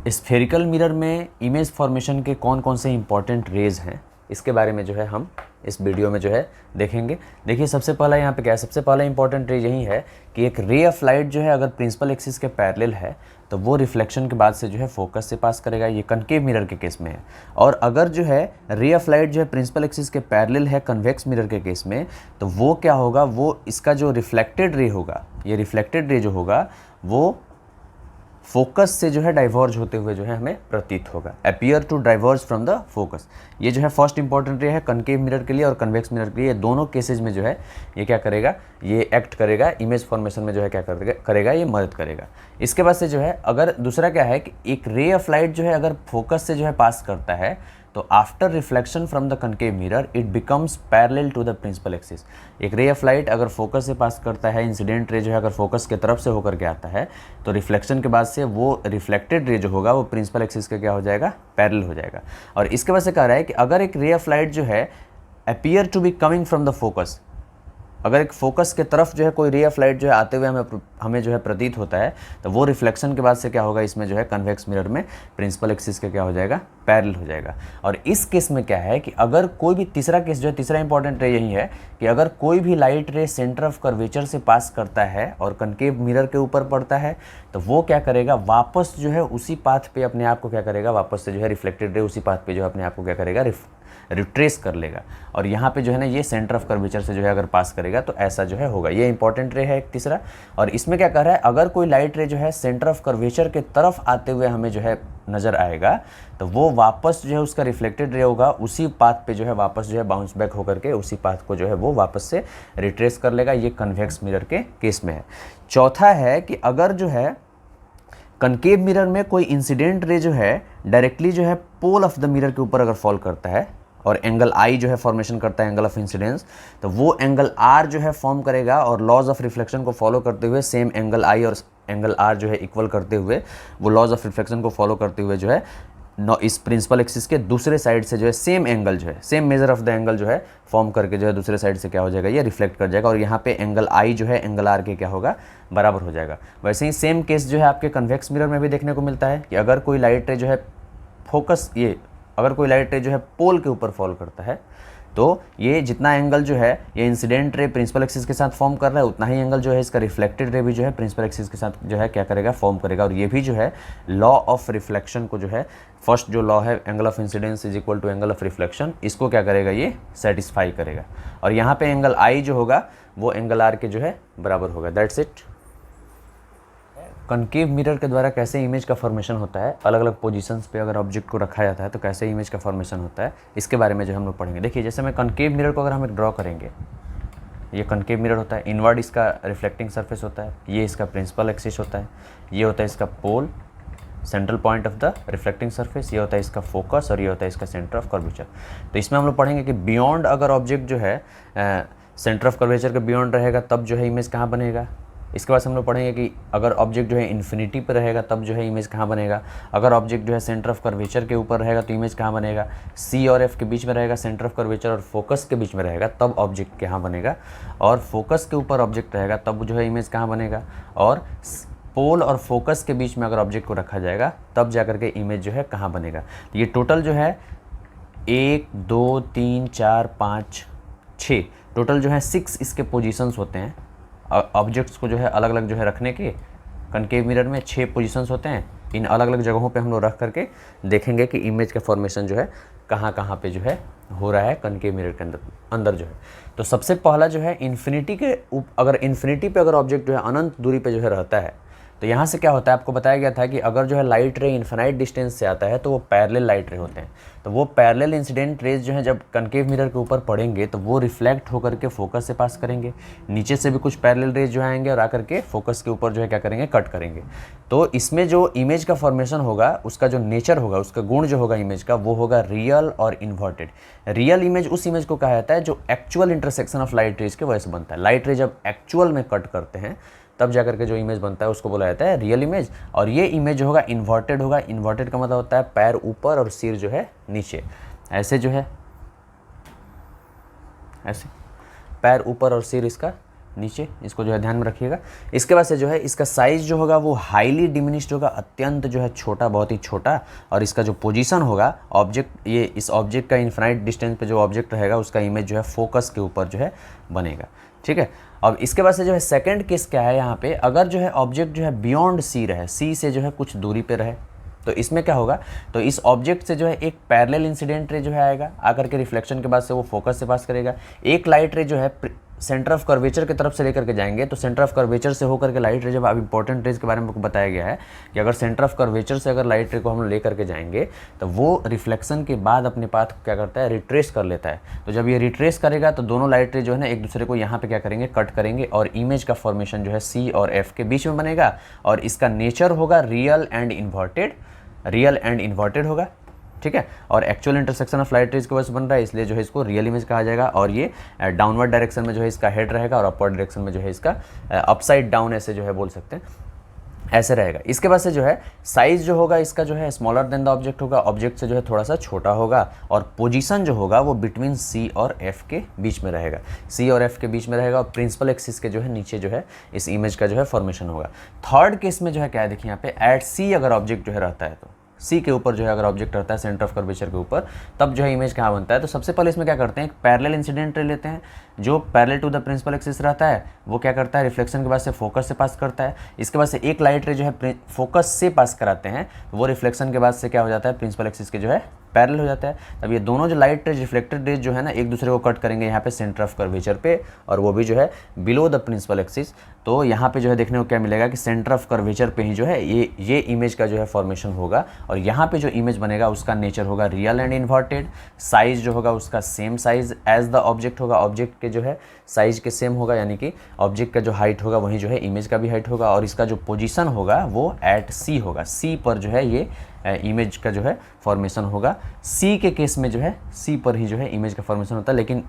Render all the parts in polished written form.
Spherical mirror में image formation के कौन कौन से इंपॉर्टेंट रेज हैं, इसके बारे में जो है हम इस वीडियो में जो है देखेंगे। देखिए सबसे पहला यहाँ पे क्या है, सबसे पहला इंपॉर्टेंट रे यही है कि एक रे ऑफ लाइट जो है अगर प्रिंसिपल एक्सिस के पैरेलल है तो वो रिफ्लेक्शन के बाद से जो है फोकस से पास करेगा, ये कनकेव मिरर के केस में है। और अगर जो है रे ऑफ लाइट जो है प्रिंसिपल एक्सिस के पैरेलल है कन्वेक्स मिरर के केस में, तो वो क्या होगा, वो इसका जो रिफ्लेक्टेड रे होगा, ये रिफ्लेक्टेड रे जो होगा वो फोकस से जो है डाइवर्ज होते हुए जो है हमें प्रतीत होगा, appear to diverge from the focus. ये जो है फर्स्ट इंपॉर्टेंट रे है कनकेव मिरर के लिए और कन्वेक्स मिरर के लिए। दोनों केसेज में जो है ये क्या करेगा, ये एक्ट करेगा इमेज फॉर्मेशन में, जो है क्या करेगा, ये मदद करेगा। इसके बाद से जो है अगर दूसरा क्या है कि एक रे ऑफ लाइट जो है अगर फोकस से जो है पास करता है तो after reflection from the concave mirror it becomes parallel to the principal axis. एक रे ऑफ लाइट अगर फोकस से पास करता है, इंसिडेंट रे जो है अगर फोकस के तरफ से होकर के आता है, तो रिफ्लेक्शन के बाद से वो रिफ्लेक्टेड रे जो होगा वो प्रिंसिपल एक्सिस का क्या हो जाएगा, पैरेलल हो जाएगा। और इसके बाद से कह रहा है कि अगर एक रे ऑफ लाइट जो है appear to be coming from the focus, अगर एक फोकस के तरफ जो है कोई रे ऑफ लाइट जो है आते हुए हमें जो है प्रतीत होता है, तो वो रिफ्लेक्शन के बाद से क्या होगा, इसमें जो है कन्वेक्स मिरर में प्रिंसिपल एक्सिस का क्या हो जाएगा, पैरेलल हो जाएगा। और इस केस में क्या है कि अगर कोई भी तीसरा केस जो है, तीसरा इंपॉर्टेंट रे यही है कि अगर कोई भी लाइट रे सेंटर ऑफ कर्वेचर से पास करता है और कनकेव मिरर के ऊपर पड़ता है, तो वो क्या करेगा, वापस जो है उसी पाथ पे अपने आप को क्या करेगा, वापस से जो है रिफ्लेक्टेड रे उसी पाथ पे जो है अपने आप को क्या करेगा, रिट्रेस कर लेगा। और यहाँ पे जो है ना ये सेंटर ऑफ कर्वेचर से जो है अगर पास करेगा तो ऐसा जो है होगा। ये इंपॉर्टेंट रे है एक तीसरा। और इसमें क्या कर रहा है, अगर कोई लाइट रे जो है सेंटर ऑफ कर्वेचर के तरफ आते हुए हमें जो है नज़र आएगा, तो वो वापस जो है उसका रिफ्लेक्टेड रे होगा उसी पाथ पे जो है वापस जो है बाउंस बैक होकर के उसी पाथ को जो है वो वापस से रिट्रेस कर लेगा। ये कन्वेक्स मिरर के केस में है। चौथा है कि अगर जो है कनकेव मिरर में कोई इंसिडेंट रे जो है डायरेक्टली जो है पोल ऑफ द मिरर के ऊपर अगर फॉल करता है और एंगल आई जो है फॉर्मेशन करता है, एंगल ऑफ इंसिडेंस, तो वो एंगल आर जो है फॉर्म करेगा और लॉज ऑफ रिफ्लेक्शन को फॉलो करते हुए सेम एंगल आई और एंगल आर जो है इक्वल करते हुए, वो लॉज ऑफ रिफ्लेक्शन को फॉलो करते हुए जो है इस प्रिंसिपल एक्सिस के दूसरे साइड से जो है सेम एंगल जो है, same measure of the angle जो है फॉर्म करके जो है दूसरे साइड से क्या हो जाएगा, ये रिफ्लेक्ट कर जाएगा। और यहाँ पे एंगल आई जो है एंगल आर के क्या होगा, बराबर हो जाएगा। वैसे ही सेम केस जो है आपके कन्वेक्स मिरर में भी देखने को मिलता है कि अगर कोई लाइट रे जो है फोकस, ये अगर कोई लाइट रे जो है पोल के ऊपर फॉल करता है, तो ये जितना एंगल जो है ये इंसिडेंट रे प्रिंसिपल एक्सिस के साथ फॉर्म कर रहा है, उतना ही एंगल जो है इसका रिफ्लेक्टेड रे भी जो है प्रिंसिपल एक्सिस के साथ जो है क्या करेगा, फॉर्म करेगा। और ये भी जो है लॉ ऑफ रिफ्लेक्शन को जो है, फर्स्ट जो लॉ है angle of incidence is equal to angle of reflection, इसको क्या करेगा, ये सेटिस्फाई करेगा। और यहाँ पे एंगल आई जो होगा वो एंगल आर के जो है बराबर होगा। That's it. कनकेव मिरर के द्वारा कैसे इमेज का फॉर्मेशन होता है, अलग अलग पोजीशंस पे अगर ऑब्जेक्ट को रखा जाता है तो कैसे इमेज का फॉर्मेशन होता है, इसके बारे में जो हम लोग पढ़ेंगे। देखिए जैसे मैं कनकेव मिरर को अगर हम एक ड्रॉ करेंगे, ये कनकेव मिरर होता है, इनवर्ड इसका रिफ्लेक्टिंग सरफेस होता है, ये इसका प्रिंसिपल एक्सिस होता है, ये होता है इसका pole, central point of the reflecting surface, ये होता है इसका फोकस और ये होता है इसका सेंटर ऑफ कर्वेचर। तो इसमें हम लोग पढ़ेंगे कि बियॉन्ड अगर ऑब्जेक्ट जो है सेंटर ऑफ कर्वेचर के बियॉन्ड रहेगा तब जो है इमेज कहाँ बनेगा। इसके बाद हम लोग पढ़ेंगे कि अगर ऑब्जेक्ट जो है इन्फिनिटी पर रहेगा तब जो है इमेज कहाँ बनेगा। अगर ऑब्जेक्ट जो है सेंटर ऑफ कर्वेचर के ऊपर रहेगा तो इमेज कहाँ बनेगा। सी और एफ के बीच में रहेगा, सेंटर ऑफ कर्वेचर और फोकस के बीच में रहेगा तब ऑब्जेक्ट कहाँ बनेगा। और फोकस के ऊपर ऑब्जेक्ट रहेगा तब जो है इमेज कहाँ बनेगा। और पोल और फोकस के बीच में अगर ऑब्जेक्ट को रखा जाएगा तब जाकर के इमेज जो है कहाँ बनेगा। तो ये टोटल जो है 1 2 3 4 5 6 टोटल जो है 6 इसके पोजीशंस होते हैं। ऑब्जेक्ट्स को जो है अलग अलग जो है रखने के कनकेव मिरर में 6 पोजीशंस होते हैं। इन अलग अलग जगहों पे हम लोग रख करके देखेंगे कि इमेज का फॉर्मेशन जो है कहाँ कहाँ पे जो है हो रहा है कनकेव मिरर के अंदर जो है। तो सबसे पहला जो है इन्फिनिटी के अगर इन्फिनिटी पे अगर ऑब्जेक्ट जो है अनंत दूरी पे जो है रहता है, तो यहाँ से क्या होता है, आपको बताया गया था कि अगर जो है लाइट रे इन्फिनाइट डिस्टेंस से आता है तो वो पैरेलल लाइट रे होते हैं। तो वो पैरेलल इंसिडेंट रेज जो है जब कनकेव मिरर के ऊपर पड़ेंगे तो वो रिफ्लेक्ट होकर के फोकस से पास करेंगे, नीचे से भी कुछ पैरेलल रेज जो आएंगे और आकर के फोकस के ऊपर जो है क्या करेंगे, कट करेंगे। तो इसमें जो इमेज का फॉर्मेशन होगा उसका जो नेचर होगा, उसका गुण जो होगा इमेज का, वो होगा रियल और इन्वर्टेड। रियल इमेज उस इमेज को कहा जाता है जो actual intersection of light rays के वजह से बनता है। लाइट रे जब एक्चुअल में कट करते हैं तब जाकर के जो इमेज बनता है उसको बोला जाता है रियल इमेज। और ये इमेज जो होगा इन्वर्टेड होगा। इन्वर्टेड का मतलब होता है पैर ऊपर और सिर जो है नीचे, ऐसे जो है, ऐसे पैर ऊपर और सिर इसका नीचे, इसको जो है ध्यान में रखिएगा। इसके बाद से जो है इसका साइज़ जो होगा वो हाईली डिमिनिश्ड होगा, अत्यंत जो है छोटा, बहुत ही छोटा। और इसका जो पोजीशन होगा ऑब्जेक्ट, ये इस ऑब्जेक्ट का इन्फिनाइट डिस्टेंस पे जो ऑब्जेक्ट रहेगा उसका इमेज जो है फोकस के ऊपर जो है बनेगा, ठीक है। अब इसके बाद से जो है सेकंड केस क्या है यहाँ पे, अगर जो है ऑब्जेक्ट जो है बियॉन्ड सी रहे, सी से जो है कुछ दूरी पे रहे, तो इसमें क्या होगा, तो इस ऑब्जेक्ट से जो है एक पैरेलल इंसिडेंट रे जो है आएगा, आकर के रिफ्लेक्शन के बाद से वो फोकस से पास करेगा। एक लाइट रे जो है सेंटर ऑफ कर्वेचर की तरफ से लेकर के जाएंगे, तो सेंटर ऑफ कर्वेचर से होकर के लाइट रे, जब अब इंपॉर्टेंट रेज के बारे में बताया गया है कि अगर सेंटर ऑफ कर्वेचर से अगर लाइट रे को हम लेकर के जाएंगे तो वो रिफ्लेक्शन के बाद अपने पाथ को क्या करता है, रिट्रेस कर लेता है। तो जब ये रिट्रेस करेगा तो दोनों लाइट रे जो है ना एक दूसरे को यहाँ पे क्या करेंगे, कट करेंगे, और इमेज का फॉर्मेशन जो है सी और एफ के बीच में बनेगा। और इसका नेचर होगा रियल एंड इन्वर्टेड होगा, ठीक है। और actual intersection of light rays के वजह से बन रहा है, इसलिए जो है इसको रियल इमेज कहा जाएगा। और ये डाउनवर्ड डायरेक्शन में जो है इसका हेड रहेगा, और अपवर्ड डायरेक्शन में जो है इसका अपसाइड डाउन, ऐसे जो है बोल सकते हैं, ऐसे रहेगा। इसके बाद से जो है साइज़ जो होगा इसका जो है स्मॉलर देन द ऑब्जेक्ट होगा, ऑब्जेक्ट से जो है थोड़ा सा छोटा होगा। और पोजीशन जो होगा वो बिटवीन सी और एफ के बीच में रहेगा, सी और एफ के बीच में रहेगा। और प्रिंसिपल एक्सिस के जो है नीचे जो है इस इमेज का जो है फॉर्मेशन होगा। थर्ड केस में जो है क्या है, देखिए यहाँ पे एट सी अगर ऑब्जेक्ट जो है रहता है, तो सी के ऊपर जो है अगर ऑब्जेक्ट रहता है सेंटर ऑफ कर्वेचर के ऊपर, तब जो है इमेज कहाँ बनता है। तो सबसे पहले इसमें क्या करते हैं, एक पैरेलल इंसिडेंट रे लेते हैं जो parallel to the principal axis रहता है। वो क्या करता है, रिफ्लेक्शन के बाद से फोकस से पास करता है। इसके बाद से एक लाइट रे जो है फोकस से पास कराते हैं, तो वो रिफ्लेक्शन के बाद से क्या हो जाता है, प्रिंसिपल एक्सिस के जो है पैरेलल हो जाता है। तब ये दोनों जो लाइट रेज, रिफ्लेक्टेड रेज जो है ना एक दूसरे को कट करेंगे यहाँ पे सेंटर ऑफ कर्वेचर पे, और वो भी जो है बिलो द प्रिंसिपल एक्सिस। तो यहाँ पे जो है देखने को क्या मिलेगा कि सेंटर ऑफ कर्वेचर पे ही जो है ये इमेज का जो है फॉर्मेशन होगा। और यहाँ पे जो इमेज बनेगा उसका नेचर होगा रियल एंड इन्वर्टेड। साइज जो होगा उसका same size as the object होगा, ऑब्जेक्ट के जो है साइज के सेम होगा, यानी कि ऑब्जेक्ट का जो हाइट होगा वहीं जो है इमेज का भी हाइट होगा। और इसका जो पोजीशन होगा वो एट सी होगा, सी पर जो है ये इमेज का जो है फॉर्मेशन होगा। सी के केस में जो है सी पर ही जो है इमेज का फॉर्मेशन होता है, लेकिन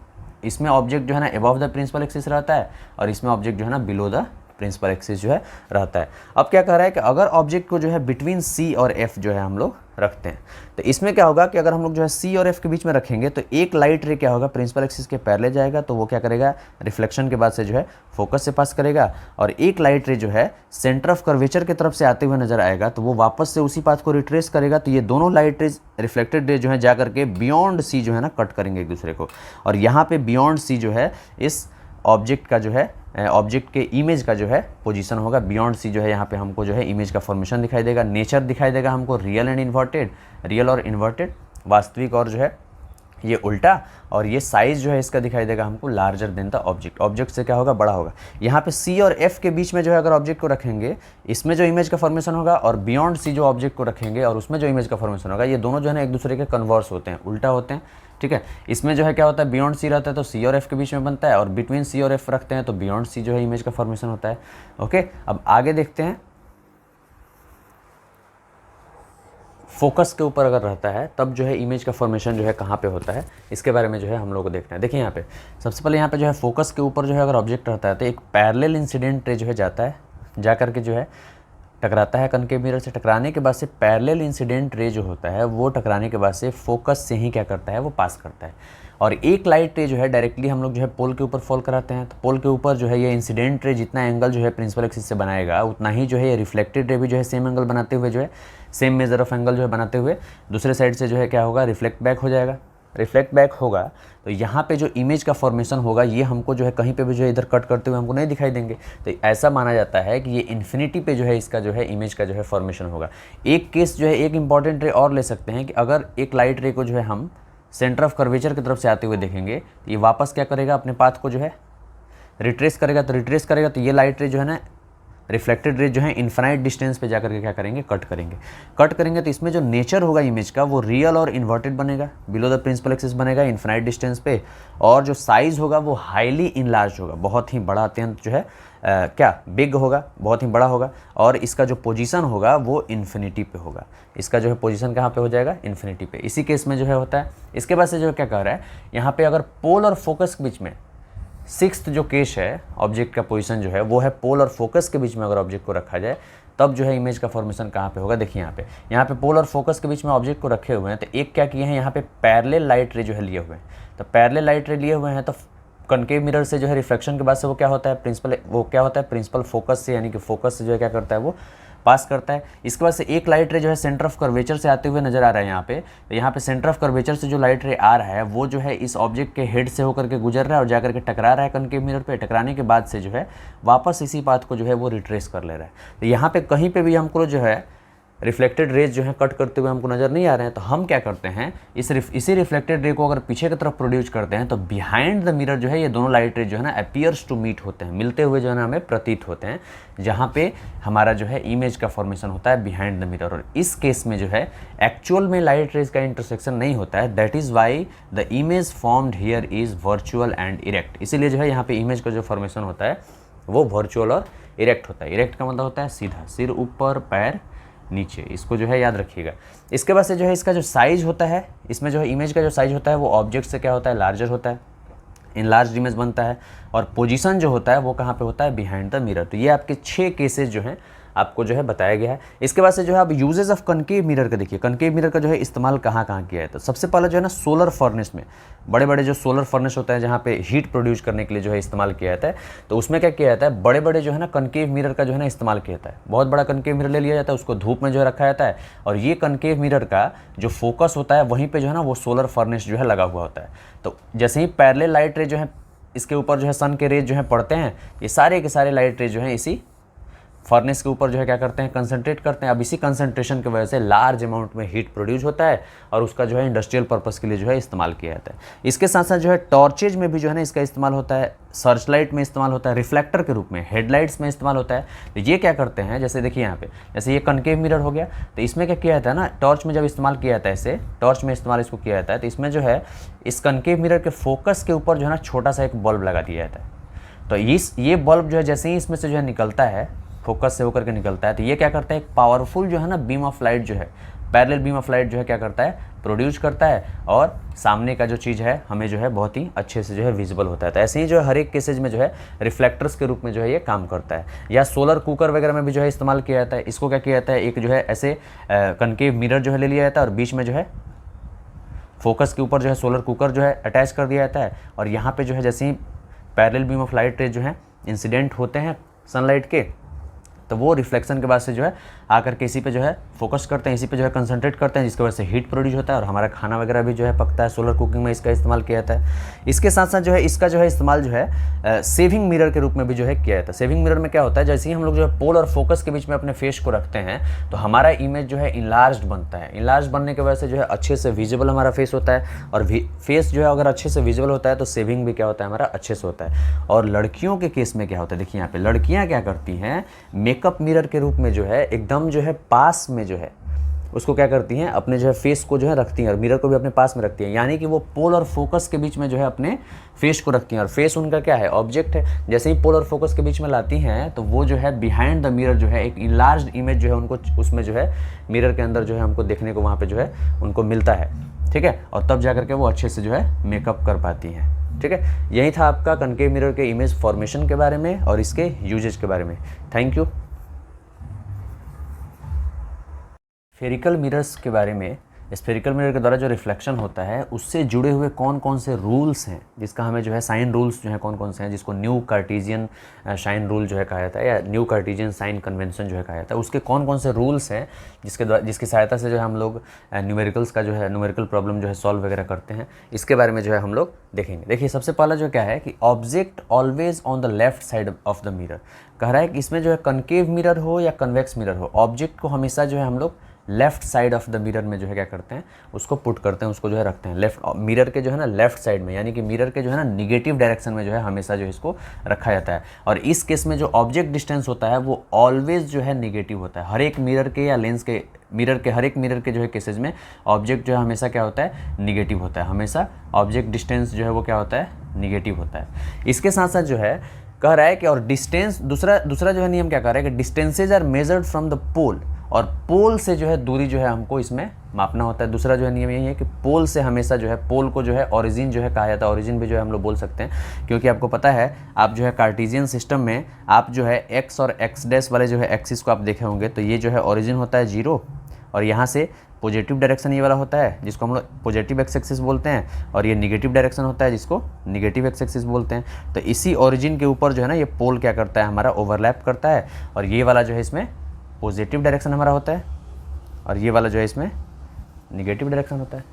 इसमें ऑब्जेक्ट जो है ना अबव द प्रिंसिपल एक्सिस रहता है, और इसमें ऑब्जेक्ट जो है ना बिलो द प्रिंसिपल एक्सिस जो है रहता है। अब क्या कह रहा है कि अगर ऑब्जेक्ट को जो है बिटवीन सी और एफ जो है हम लोग रखते हैं, तो इसमें क्या होगा कि अगर हम लोग जो है सी और एफ के बीच में रखेंगे तो एक लाइट रे क्या होगा, प्रिंसिपल एक्सिस के पैरेलल जाएगा, तो वो क्या करेगा, रिफ्लेक्शन के बाद से जो है फोकस से पास करेगा। और एक लाइट रे जो है सेंटर ऑफ कर्वेचर की तरफ से आते हुए नजर आएगा, तो वो वापस से उसी पाथ को रिट्रेस करेगा। तो ये दोनों लाइट रेज, रिफ्लेक्टेड रे जो है जा करके बियॉन्ड सी जो है ना कट करेंगे एक दूसरे को। और यहाँ पे बियॉन्ड सी जो है इस ऑब्जेक्ट का जो है ऑब्जेक्ट के इमेज का जो है पोजीशन होगा। बियॉन्ड सी जो है यहाँ पे हमको जो है इमेज का फॉर्मेशन दिखाई देगा, नेचर दिखाई देगा हमको रियल एंड इन्वर्टेड, रियल और इन्वर्टेड, वास्तविक और जो है ये उल्टा। और ये साइज जो है इसका दिखाई देगा हमको larger than the object, object से क्या होगा, बड़ा होगा। यहाँ पे सी और एफ के बीच में जो है अगर ऑब्जेक्ट को रखेंगे, इसमें जो इमेज का फॉर्मेशन होगा, और बियॉन्ड सी जो ऑब्जेक्ट को रखेंगे और उसमें जो इमेज का फॉर्मेशन होगा, ये दोनों जो है ना एक दूसरे के कन्वर्स होते हैं, उल्टा होते हैं, ठीक है। इसमें जो है क्या होता है, बियॉन्ड सी रहता है तो सी और एफ के बीच में बनता है, और बिटवीन सी और एफ रखते हैं तो बियॉन्ड सी जो है इमेज का फॉर्मेशन होता है। ओके, अब आगे देखते हैं। फोकस के ऊपर अगर रहता है तब जो है इमेज का फॉर्मेशन जो है कहाँ पे होता है, इसके बारे में जो है हम लोग को देखना है। देखिए यहाँ पे सबसे पहले यहाँ पे जो है फोकस के ऊपर जो है अगर ऑब्जेक्ट रहता है तो एक पैरेलल इंसिडेंट रे जो है जाता है, जा करके जो है टकराता है कनकेव मिरर से। टकराने के बाद से पैरेलल इंसिडेंट रे जो होता है वो टकराने के बाद से फोकस से ही क्या करता है, वो पास करता है। और एक लाइट रे जो है डायरेक्टली हम लोग जो है पोल के ऊपर फॉल कराते हैं, तो पोल के ऊपर जो है ये इंसिडेंट रे जितना एंगल जो है प्रिंसिपल एक्सिस से बनाएगा, उतना ही जो है ये रिफ्लेक्टेड रे भी जो है सेम एंगल बनाते हुए जो है सेम मेजर ऑफ एंगल जो है बनाते हुए दूसरे साइड से जो है क्या होगा, रिफ्लेक्ट बैक हो जाएगा। रिफ्लेक्ट बैक होगा तो यहाँ पे जो इमेज का फॉर्मेशन होगा ये हमको जो है कहीं पे भी जो है इधर कट करते हुए हमको नहीं दिखाई देंगे। तो ऐसा माना जाता है कि ये इन्फिनिटी पे जो है इसका जो है इमेज का जो है फॉर्मेशन होगा। एक केस जो है एक इंपॉर्टेंट रे और ले सकते हैं कि अगर एक लाइट रे को जो है हम सेंटर ऑफ कर्वेचर की तरफ से आते हुए देखेंगे तो ये वापस क्या करेगा, अपने पाथ को जो है रिट्रेस करेगा। तो ये लाइट रे जो है ना रिफ्लेक्टेड रे जो है इन्फिनाइट डिस्टेंस पे जाकर के क्या करेंगे, कट करेंगे। तो इसमें जो नेचर होगा इमेज का वो रियल और इन्वर्टेड बनेगा, बिलो द प्रिंसिपल एक्सिस बनेगा इन्फिनाइट डिस्टेंस पे। और जो साइज होगा वो हाईली इनलार्ज होगा, बहुत ही बड़ा, अत्यंत जो है बिग होगा, बहुत ही बड़ा होगा। और इसका जो पोजीशन होगा वो इन्फिनिटी पे होगा। इसका जो है पोजीशन कहाँ पे हो जाएगा, इन्फिनिटी पे। इसी केस में जो है होता है। इसके बाद से जो क्या कह रहा है यहाँ पे, अगर पोल और फोकस के बीच में सिक्स्थ जो केस है, ऑब्जेक्ट का पोजीशन जो है वो है पोल और फोकस के बीच में अगर ऑब्जेक्ट को रखा जाए तब जो है इमेज का फॉर्मेशन कहाँ पे होगा। देखिए यहाँ पे पोल और फोकस के बीच में ऑब्जेक्ट को रखे हुए हैं, तो एक क्या किए हैं यहाँ पे पैरेलल लाइट रे जो है लिए हुए हैं। तो पैरेलल लाइट रे लिए हुए हैं तो कनकेव मिरर से जो है रिफ्लेक्शन के बाद से वो क्या होता है प्रिंसिपल फोकस से, यानी कि फोकस से जो है क्या करता है वो पास करता है। इसके बाद से एक लाइट रे जो है सेंटर ऑफ कर्वेचर से आते हुए नजर आ रहा है यहाँ पे। तो यहाँ पे सेंटर ऑफ कर्वेचर से जो लाइट रे आ रहा है वो जो है इस ऑब्जेक्ट के हेड से होकर के गुजर रहा है और जाकर के टकरा रहा है कनकेव मिरर पे। टकराने के बाद से जो है वापस इसी पाथ को जो है वो रिट्रेस कर ले रहा है। तो यहाँ पे कहीं पे भी हमको जो है रिफ्लेक्टेड रेज जो है कट करते हुए हमको नज़र नहीं आ रहे हैं, तो हम क्या करते हैं इसी रिफ्लेक्टेड रे को अगर पीछे की तरफ प्रोड्यूस करते हैं तो बिहाइंड द मिरर जो है ये दोनों लाइट रे जो है ना अपीयर्स टू मीट होते हैं, मिलते हुए जो है ना हमें प्रतीत होते हैं, जहाँ पे हमारा जो है इमेज का फॉर्मेशन होता है बिहाइंड द मिरर। और इस केस में जो है एक्चुअल में लाइट रेज का इंटरसेक्शन नहीं होता है, that is why the image formed here is virtual and erect. इसीलिए जो है यहाँ पे इमेज का जो फॉर्मेशन होता है वो वर्चुअल और इरेक्ट होता है। इरेक्ट का मतलब होता है सीधा, सिर ऊपर पैर नीचे, इसको जो है याद रखिएगा। इसके बाद से जो है इसका जो साइज होता है, इसमें जो है इमेज का जो साइज होता है वो ऑब्जेक्ट से क्या होता है लार्जर होता है, इनलार्ज इमेज बनता है। और पोजीशन जो होता है वो कहाँ पे होता है बिहाइंड द मिरर। तो ये आपके 6 केसेस जो हैं आपको जो है बताया गया है। इसके बाद से जो है अब यूजेस ऑफ कनकेव मिरर का देखिए, कनकेव मिरर का जो है इस्तेमाल कहाँ कहाँ किया है। तो सबसे पहले जो है ना सोलर फर्नेस में, बड़े बड़े जो सोलर फर्नेस होता है जहाँ पे हीट प्रोड्यूस करने के लिए जो है इस्तेमाल किया जाता है, तो उसमें क्या किया जाता है बड़े बड़े जो है ना कनकेव मिरर का जो है ना इस्तेमाल किया जाता है। बहुत बड़ा कनकेव मिरर ले लिया जाता है, उसको धूप में जो है रखा जाता है और ये कनकेव मिरर का जो फोकस होता है वहीं पर जो है ना वो सोलर फर्नेस जो है लगा हुआ होता है। तो जैसे ही पैरेलल लाइट रे जो है इसके ऊपर जो है सन के रेज जो है पड़ते हैं, ये सारे के सारे लाइट रेज जो हैं इसी फर्नेस के ऊपर जो है क्या करते हैं कंसंट्रेट करते हैं। अब इसी कंसंट्रेशन की वजह से लार्ज अमाउंट में हीट प्रोड्यूस होता है और उसका जो है इंडस्ट्रियल पर्पस के लिए जो है इस्तेमाल किया जाता है। इसके साथ साथ जो है टॉर्चेज में भी जो है ना इसका इस्तेमाल होता है, सर्च लाइट में इस्तेमाल होता है, रिफ्लेक्टर के रूप में हेडलाइट्स में इस्तेमाल होता है। तो ये क्या करते हैं, जैसे देखिए यहाँ पे जैसे ये कनकेव मिरर हो गया, तो इसमें क्या किया जाता है ना टॉर्च में जब इस्तेमाल किया जाता है, इसे टॉर्च में इस्तेमाल इसको किया जाता है, तो इसमें जो है इस कनकेव मिरर के फोकस के ऊपर जो है ना छोटा सा एक बल्ब लगा दिया जाता है। तो ये बल्ब जो है जैसे ही इसमें से जो है निकलता है, फोकस से होकर के निकलता है, तो ये क्या करता है एक पावरफुल जो है ना बीम ऑफ लाइट जो है, पैरेलल बीम ऑफ लाइट जो है क्या करता है प्रोड्यूस करता है और सामने का जो चीज़ है हमें जो है बहुत ही अच्छे से जो है विजिबल होता है। तो ऐसे ही जो है हर एक केसेज में जो है रिफ्लेक्टर्स के रूप में जो है ये काम करता है। या सोलर कुकर वगैरह में भी जो है इस्तेमाल किया जाता है। इसको क्या किया जाता है, एक जो है ऐसे कनकेव मिरर जो है ले लिया जाता है और बीच में जो है फोकस के ऊपर जो है सोलर कुकर जो है अटैच कर दिया जाता है और यहाँ पे जो है जैसे ही parallel beam of light ray जो है इंसिडेंट होते हैं सनलाइट के, तो वो रिफ्लेक्शन के बाद से जो है आकर के इसी पे जो है फोकस करते हैं, इसी पे जो है कंसंट्रेट करते हैं, जिसकी वजह से हीट प्रोड्यूस होता है और हमारा खाना वगैरह भी जो है पकता है। सोलर कुकिंग में इसका इस्तेमाल किया जाता है। इसके साथ साथ जो है इसका जो है इस्तेमाल जो है सेविंग मिरर के रूप में भी जो है किया जाता है। सेविंग मिरर में क्या होता है, जैसे ही हम लोग जो है पोल और फोकस के बीच में अपने फेस को रखते हैं तो हमारा इमेज जो है इनलार्ज्ड बनता है। इनलार्ज बनने की वजह से जो है अच्छे से विजिबल हमारा फेस होता है और फेस जो है अगर अच्छे से विजिबल होता है तो सेविंग भी क्या होता है हमारा अच्छे से होता है। और लड़कियों के केस में क्या होता है, देखिए यहाँ पे लड़कियाँ क्या करती हैं, मेकअप मिरर के रूप में जो है एकदम जो है पास में जो है उसको क्या करती हैं अपने जो है फेस को जो है रखती हैं और मिरर को भी अपने पास में रखती हैं, यानी कि वो पोल और फोकस के बीच में जो है अपने फेस को रखती हैं और फेस उनका क्या है ऑब्जेक्ट है। जैसे ही पोल और फोकस के बीच में लाती हैं तो वो जो है बिहाइंड द मिरर जो है एक इनलार्ज्ड इमेज जो है उनको उसमें जो है मिरर के अंदर जो है हमको देखने को वहाँ पे जो है उनको मिलता है, ठीक है। और तब जाकर के वो अच्छे से जो है मेकअप कर पाती हैं, ठीक है। यही था आपका कनकेव मिरर के इमेज फॉर्मेशन के बारे में और इसके यूजेज के बारे में। Thank you. स्फेरिकल मिरर्स के बारे में, स्फेरिकल मिरर के द्वारा जो रिफ्लेक्शन होता है उससे जुड़े हुए कौन कौन से रूल्स हैं, जिसका हमें जो है साइन रूल्स जो है कौन कौन से हैं, जिसको न्यू कार्टेशियन साइन रूल जो है कहा जाता है या न्यू कार्टेशियन साइन कन्वेंशन जो है कहा जाता है, उसके कौन कौन से रूल्स हैं जिसकी सहायता से जो है हम लोग न्यूमेरिकल्स का जो है न्यूमेरिकल प्रॉब्लम जो है सॉल्व वगैरह करते हैं, इसके बारे में जो है हम लोग देखेंगे। देखिए सबसे पहला जो क्या है कि object always on the left side of the mirror, कह रहा है कि इसमें जो है कनकेव मिरर हो या कन्वेक्स मिरर हो, ऑब्जेक्ट को हमेशा जो है हम लोग left side of the mirror में जो है क्या करते हैं उसको पुट करते हैं, उसको जो है रखते हैं लेफ्ट मिरर के जो है ना लेफ्ट साइड में, यानी कि मिरर के जो है ना निगेटिव डायरेक्शन में जो है हमेशा जो है इसको रखा जाता है। और इस केस में जो ऑब्जेक्ट डिस्टेंस होता है वो ऑलवेज जो है निगेटिव होता है। हर एक मिरर के या लेंस के हर एक मिरर के जो है केसेज में ऑब्जेक्ट जो है हमेशा क्या होता है निगेटिव होता है, हमेशा ऑब्जेक्ट डिस्टेंस जो है वो क्या होता है निगेटिव होता है। इसके साथ साथ जो है कह रहा है कि और डिस्टेंस दूसरा जो है नियम क्या कह रहा है कि distances are measured from the pole, और पोल से जो है दूरी जो है हमको इसमें मापना होता है। दूसरा जो है नियम यही है कि पोल से हमेशा जो है पोल को जो है ओरिजिन जो है कहा जाता है, ओरिजिन भी जो है हम लोग बोल सकते हैं, क्योंकि आपको पता है आप जो है कार्टेशियन सिस्टम में आप जो है एक्स और एक्स डैश वाले जो है एक्सिस को आप देखे होंगे, तो ये जो है ओरिजिन होता है 0 और यहाँ से पॉजिटिव डायरेक्शन ये वाला होता है जिसको हम लोग पॉजिटिव एक्स एक्सिस बोलते हैं, और ये निगेटिव डायरेक्शन होता है जिसको निगेटिव एक्स एक्सिस बोलते हैं। तो इसी ओरिजिन के ऊपर जो है ना ये पोल क्या करता है, हमारा ओवरलैप करता है, और ये वाला जो है इसमें पॉजिटिव डायरेक्शन हमारा होता है, और ये वाला जो है इसमें निगेटिव डायरेक्शन होता है।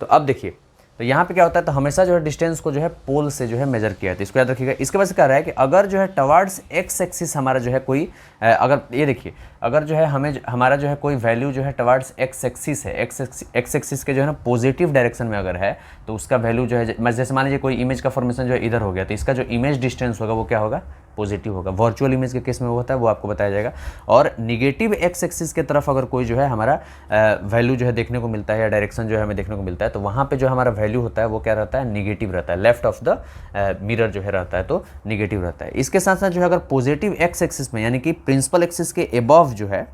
तो अब देखिए, तो यहाँ पे क्या होता है, तो हमेशा जो है डिस्टेंस को जो है पोल से जो है मेजर किया है, तो इसको याद रखिएगा। इसके वजह से क्या रहा है कि अगर जो है टवार्ड्स एक्स एक्सिस हमारा जो है कोई अगर ये देखिए, अगर जो है हमें हमारा जो है कोई वैल्यू जो है टवार्ड्स एक्स एक्सिस है, एक्स एक्सिस के जो है ना पॉजिटिव डायरेक्शन में अगर है, तो उसका वैल्यू जो है, जैसे मान लीजिए कोई इमेज का फॉर्मेशन जो है इधर हो गया, तो इसका जो इमेज डिस्टेंस होगा वो क्या होगा, पॉजिटिव होगा। वर्चुअल इमेज के केस में वो होता है, वो आपको बताया जाएगा। और निगेटिव एक्स एक्सिस के तरफ अगर कोई जो है हमारा वैल्यू जो है देखने को मिलता है, या डायरेक्शन जो है हमें देखने को मिलता है, तो वहाँ पे जो हमारा वैल्यू होता है वो क्या रहता है, निगेटिव रहता है। लेफ्ट ऑफ द मिरर जो है रहता है तो निगेटिव रहता है। इसके साथ साथ जो है अगर पॉजिटिव एक्स एक्सिस में, यानी कि प्रिंसिपल एक्सिस के एबव जो है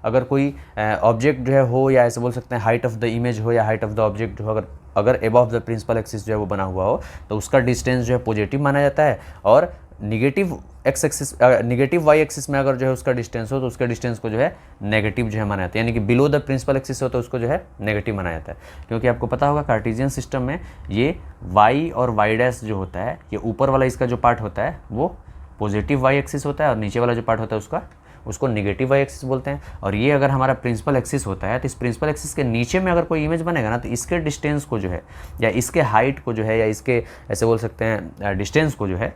अगर कोई ऑब्जेक्ट जो है हो, या ऐसे बोल सकते हैं हाइट ऑफ द इमेज हो या हाइट ऑफ द ऑब्जेक्ट जो अगर एबव द प्रिंसिपल एक्सिस जो है वो बना हुआ हो, तो उसका डिस्टेंस जो है पॉजिटिव माना जाता है। और negative x axis, negative y axis में अगर जो है उसका डिस्टेंस हो, तो उसके डिस्टेंस को जो है नेगेटिव जो है माना जाता है, यानी कि बिलो द प्रिंसिपल एक्सिस हो तो उसको जो है नेगेटिव माना जाता है। क्योंकि आपको पता होगा कार्टेशियन सिस्टम में ये वाई और वाई डैश जो होता है, ये ऊपर वाला इसका जो पार्ट होता है वो पॉजिटिव वाई एक्सिस होता है, और नीचे वाला जो पार्ट होता है उसको निगेटिव वाई एक्सिस बोलते हैं। और ये अगर हमारा प्रिंसिपल एक्सिस होता है, तो इस प्रिंसिपल एक्सिस के नीचे में अगर कोई इमेज बनेगा ना, तो इसके डिस्टेंस को जो है, या इसके हाइट को जो है, या इसके ऐसे बोल सकते हैं डिस्टेंस को जो है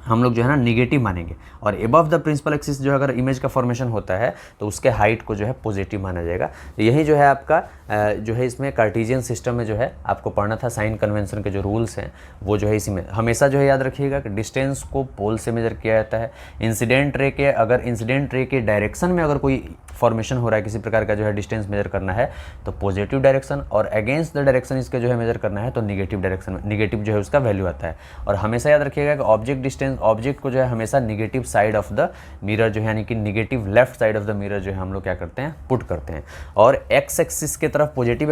हम लोग जो है ना निगेटिव मानेंगे। और एबव द प्रिंसिपल एक्सिस जो अगर इमेज का फॉर्मेशन होता है, तो उसके हाइट को जो है पॉजिटिव माना जाएगा। तो यही जो है आपका जो है इसमें कार्टेशियन सिस्टम में जो है आपको पढ़ना था, साइन कन्वेंशन के जो रूल्स हैं वो जो है इसी में हमेशा जो है याद रखिएगा कि डिस्टेंस को पोल से मेजर किया जाता है। इंसिडेंट रे के, अगर इंसिडेंट रे के डायरेक्शन में अगर कोई फॉर्मेशन हो रहा है किसी प्रकार का जो है डिस्टेंस मेजर करना है तो पॉजिटिव डायरेक्शन, और अगेंस्ट द डायरेक्शन इसके जो है मेजर करना है तो निगेटिव डायरेक्शन में, निगेटिव जो है उसका वैल्यू आता है। और हमेशा याद रखिएगा कि ऑब्जेक्ट डिस्टेंस, ऑब्जेक्ट को जो है हमेशा negative side of the mirror जो है, यानी कि negative left side of the mirror जो है हम लोग क्या करते हैं, पुट करते हैं। और एक्स एक्सिस के तरफ, पॉजिटिव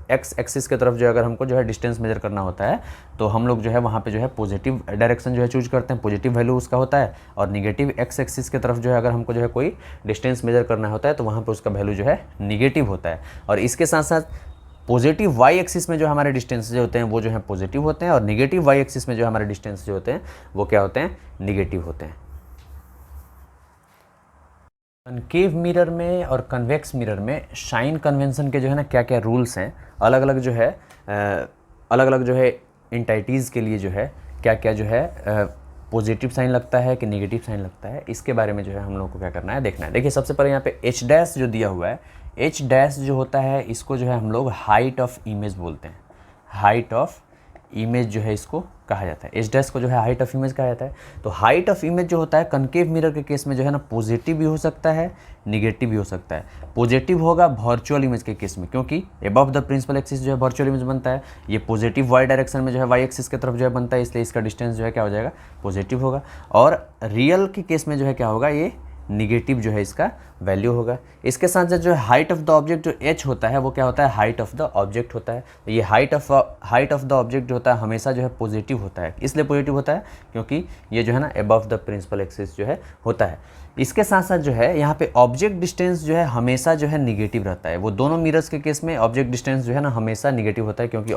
एक्स एक्सिस की तरफ जो अगर हमको जो है डिस्टेंस मेजर करना होता है, तो हम लोग जो है वहाँ पे जो है पॉजिटिव डायरेक्शन जो है चूज करते हैं, पॉजिटिव वैल्यू उसका होता है। और निगेटिव एक्स एक्सिस की तरफ जो है अगर हमको जो है कोई डिस्टेंस मेजर करना होता है, तो वहाँ पे उसका वैल्यू जो है निगेटिव होता है। और इसके साथ साथ पॉजिटिव वाई एक्सिस में जो हमारे डिस्टेंस जो होते हैं वो जो है पॉजिटिव होते हैं, और निगेटिव वाई एक्सिस में जो हमारे डिस्टेंस जो होते हैं वो क्या होते हैं, निगेटिव होते हैं। कनकेव मिरर में और कन्वेक्स मिरर में शाइन कन्वेंशन के जो है ना क्या क्या रूल्स हैं, अलग अलग जो है एंटाइटीज़ के लिए जो है क्या क्या जो है पॉजिटिव साइन लगता है कि नेगेटिव साइन लगता है, इसके बारे में जो है हम लोग को क्या करना है, देखना है। देखिए सबसे पहले यहाँ पे एच डैश जो दिया हुआ है, एच डैश जो होता है इसको जो है हम लोग हाइट ऑफ इमेज बोलते हैं। हाइट ऑफ इमेज जो है इसको कहा जाता है, एच डैश को जो है हाइट ऑफ इमेज कहा जाता है। तो हाइट ऑफ इमेज जो होता है कनकेव मिरर के केस में जो है ना पॉजिटिव भी हो सकता है, निगेटिव भी हो सकता है। पॉजिटिव होगा वर्चुअल इमेज के केस में, क्योंकि अबव द प्रिंसिपल एक्सिस जो है वर्चुअल इमेज बनता है, ये पॉजिटिव वाई डायरेक्शन में जो है वाई एक्सिस की तरफ जो है बनता है, इसलिए इसका डिस्टेंस जो है क्या हो जाएगा, पॉजिटिव होगा। और रियल के केस में जो है क्या होगा, ये निगेटिव जो है इसका वैल्यू होगा। इसके साथ साथ जो है हाइट ऑफ द ऑब्जेक्ट जो एच होता है वो क्या होता है, हाइट ऑफ द ऑब्जेक्ट होता है। तो ये हाइट ऑफ द ऑब्जेक्ट जो होता है हमेशा जो है पॉजिटिव होता है, इसलिए पॉजिटिव होता है क्योंकि ये जो है ना अबव द प्रिंसिपल एक्सिस जो है होता है। इसके साथ साथ जो है यहाँ पे ऑब्जेक्ट डिस्टेंस जो है हमेशा जो है निगेटिव रहता है। वो दोनों मिरर्स के केस में ऑब्जेक्ट डिस्टेंस जो है ना हमेशा निगेटिव होता है, क्योंकि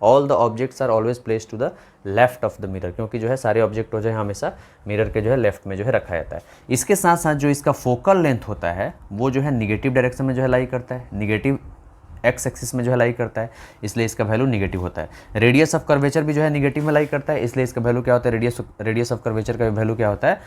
all the objects are always place to the left of the mirror, क्योंकि जो है सारे ऑब्जेक्ट जो है हमेशा मिरर के जो है लेफ्ट में जो है रखा जाता है। इसके साथ साथ जो इसका फोकल लेंथ होता है वो जो है निगेटिव डायरेक्शन में जो है लाई करता है, निगेटिव एक्स एक्सिस में जो है लाई करता है, इसलिए इसका वैल्यू निगेटिव होता है। रेडियस ऑफ कर्वेचर भी जो है निगेटिव में लाई करता है, इसलिए इसका वैल्यू क्या होता है, रेडियस ऑफ कर्वेचर का वैल्यू क्या होता है,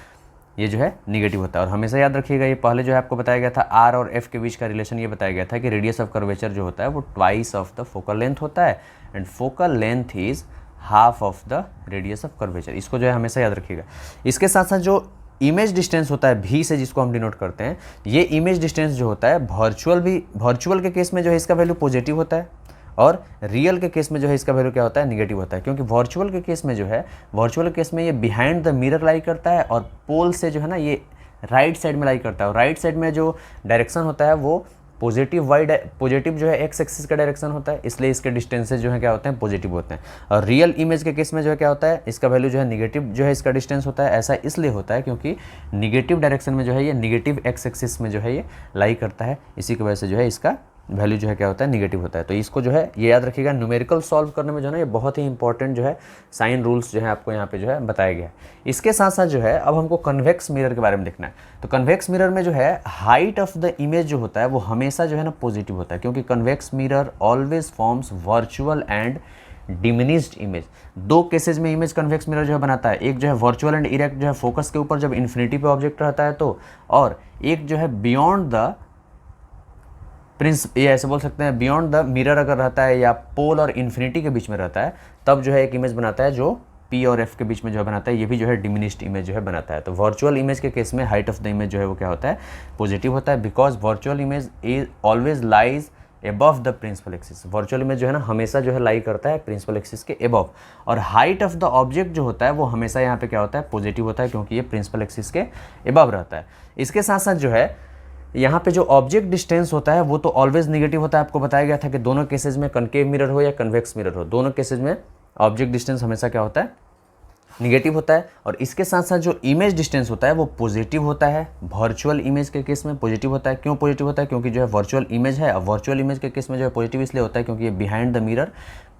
ये जो है निगेटिव होता है। और हमेशा याद रखिएगा, ये पहले जो है आपको बताया गया था आर और एफ के बीच का रिलेशन ये बताया गया था कि रेडियस ऑफ कर्वेचर जो होता है वो twice of the focal length होता है, and focal length is half of the radius of curvature. इसको जो है हमेशा याद रखिएगा। इसके साथ साथ जो इमेज डिस्टेंस होता है भी से जिसको हम डिनोट करते हैं, ये इमेज डिस्टेंस जो होता है वर्चुअल के केस में जो है इसका वैल्यू पॉजिटिव होता है, और रियल के केस में जो है इसका वैल्यू क्या होता है, निगेटिव होता है। क्योंकि वर्चुअल के केस में ये बिहाइंड द मिरर लाई करता है, और पोल से जो है ना ये राइट साइड में लाई करता है, और राइट साइड में जो डायरेक्शन होता है वो पॉजिटिव जो है एक्स एक्सिस का डायरेक्शन होता है, इसलिए इसके डिस्टेंसेज जो है क्या होते हैं, पॉजिटिव होते हैं। और रियल इमेज के केस में जो है क्या होता है, इसका वैल्यू जो है निगेटिव जो है इसका डिस्टेंस होता है। ऐसा इसलिए होता है क्योंकि निगेटिव डायरेक्शन में जो है ये निगेटिव एक्स एक्सिस में जो है ये लाई करता है, इसी की वजह से जो है इसका वैल्यू जो है क्या होता है, निगेटिव होता है। तो इसको जो है ये याद रखिएगा, न्यूमेरिकल सॉल्व करने में जो है ना ये बहुत ही इंपॉर्टेंट जो है साइन रूल्स जो है आपको यहाँ पे जो है बताया गया है। इसके साथ साथ जो है अब हमको कन्वेक्स मिरर के बारे में देखना है। तो कन्वेक्स मिरर में जो है हाइट ऑफ द इमेज जो होता है वो हमेशा जो है ना पॉजिटिव होता है, क्योंकि convex mirror always forms virtual and diminished image. दो केसेज में इमेज कन्वेक्स मिरर जो है बनाता है, एक जो है वर्चुअल एंड इरेक्ट जो है फोकस के ऊपर जब इन्फिनिटी पे ऑब्जेक्ट रहता है तो, और एक जो है बियॉन्ड द ये ऐसे बोल सकते हैं बियॉन्ड द मिरर अगर रहता है या पोल और इन्फिनिटी के बीच में रहता है, तब जो है एक इमेज बनाता है जो पी और एफ के बीच में जो है बनाता है, ये भी जो है डिमिनिश्ड इमेज जो है बनाता है। तो वर्चुअल इमेज के केस में हाइट ऑफ द इमेज जो है वो क्या होता है, पॉजिटिव होता है, because virtual image is always lies above the principal axis. Virtual image जो है ना हमेशा जो है लाई करता है प्रिंसिपल एक्सिस के एबव, और हाइट ऑफ द ऑब्जेक्ट जो होता है वो हमेशा यहाँ पे क्या होता है, पॉजिटिव होता है, क्योंकि ये प्रिंसिपल एक्सिस के एबव रहता है। इसके साथ साथ जो है यहाँ पे जो ऑब्जेक्ट डिस्टेंस होता है वो तो ऑलवेज निगेटिव होता है। आपको बताया गया था कि दोनों केसेज में कनकेव मिरर हो या कन्वेक्स मिरर हो, दोनों केसेज में ऑब्जेक्ट डिस्टेंस हमेशा क्या होता है, निगेटिव होता है। और इसके साथ साथ जो इमेज डिस्टेंस होता है वो पॉजिटिव होता है। वर्चुअल इमेज के केस में पॉजिटिव होता है। क्यों पॉजिटिव होता है, क्योंकि जो है वर्चुअल इमेज है। अब वर्चुअल इमेज के केस में जो है पॉजिटिव इसलिए होता है क्योंकि ये behind the mirror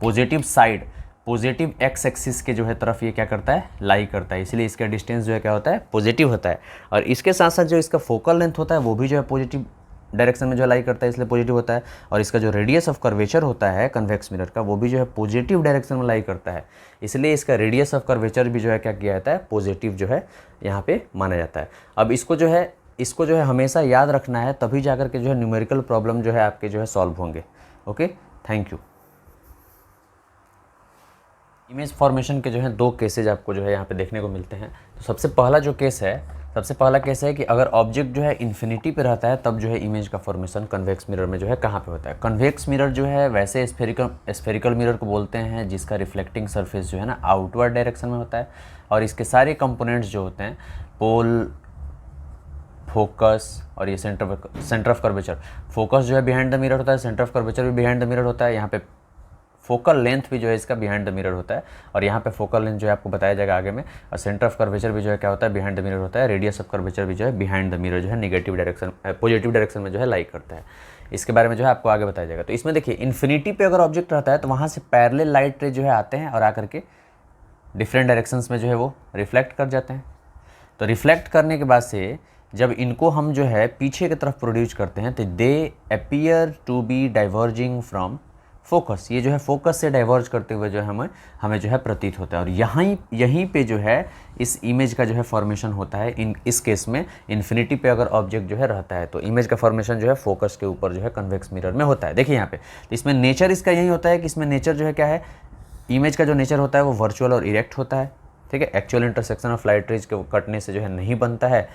positive side, positive x axis के जो है तरफ ये क्या करता है, लाई करता है, इसलिए इसका डिस्टेंस जो है क्या होता है, पॉजिटिव होता है। और इसके साथ साथ जो इसका फोकल लेंथ होता है वो भी जो है पॉजिटिव डायरेक्शन में जो लाई करता है, इसलिए पॉजिटिव होता है। और इसका जो रेडियस ऑफ कर्वेचर होता है कन्वेक्स मिरर का, वो भी जो है पॉजिटिव डायरेक्शन में लाई करता है, इसलिए इसका रेडियस ऑफ कर्वेचर भी जो है क्या किया जाता है, पॉजिटिव जो है यहाँ पे माना जाता है। अब इसको जो है हमेशा याद रखना है, तभी जाकर के जो है न्यूमेरिकल प्रॉब्लम जो है आपके जो है सॉल्व होंगे। Okay, thank you. Image formation के जो है दो केसेज आपको जो है यहाँ पे देखने को मिलते हैं। तो सबसे पहला केस है कि अगर ऑब्जेक्ट जो है इन्फिनिटी पे रहता है तब जो है इमेज का फॉर्मेशन कन्वेक्स मिरर में जो है कहाँ पे होता है। कन्वेक्स मिरर जो है वैसे स्फेरिकल मिरर को बोलते हैं, जिसका रिफ्लेक्टिंग सरफेस जो है ना आउटवर्ड डायरेक्शन में होता है, और इसके सारे कंपोनेंट्स जो होते हैं पोल, फोकस और ये सेंटर ऑफ कर्वेचर। फोकस जो है बिहाइंड द मिरर होता है, सेंटर ऑफ कर्वेचर भी बिहाइंड द मिरर होता है, यहाँ पे फोकल लेंथ भी जो है इसका बिहाइंड द मिरर होता है, और यहाँ पे फोकल लेंथ जो है आपको बताया जाएगा आगे में। और सेंटर ऑफ कर्वेचर भी जो है क्या होता है, बिहाइंड द मिरर होता है। रेडियस ऑफ कर्वेचर भी जो है बिहाइंड द मिरर जो है निगेटिव डायरेक्शन पॉजिटिव डायरेक्शन में जो है लाई करता है। इसके बारे में जो है आपको आगे बताया जाएगा। तो इसमें देखिए इन्फिनिटी पे अगर ऑब्जेक्ट रहता है तो वहाँ से पैरेलल लाइट रे जो है आते हैं और आकर के डिफरेंट डायरेक्शंस में जो है वो रिफ्लेक्ट कर जाते हैं। तो रिफ्लेक्ट करने के बाद से जब इनको हम जो है पीछे की तरफ प्रोड्यूस करते हैं तो they appear to be diverging from focus. ये जो है फोकस से डाइवर्ज करते हुए जो है हमें जो है प्रतीत होता है। और यहीं पे जो है इस इमेज का जो है फॉर्मेशन होता है। इस केस में इन्फिनिटी पे अगर ऑब्जेक्ट जो है रहता है तो इमेज का फॉर्मेशन जो है फोकस के ऊपर जो है कन्वेक्स मिरर में होता है। देखिए यहाँ पे तो इसमें नेचर इसका यही होता है कि इसमें नेचर जो है क्या है, इमेज का जो नेचर होता है वो वर्चुअल और इरेक्ट होता है। ठीक है, actual intersection of light rays के कटने से जो है नहीं बनता है।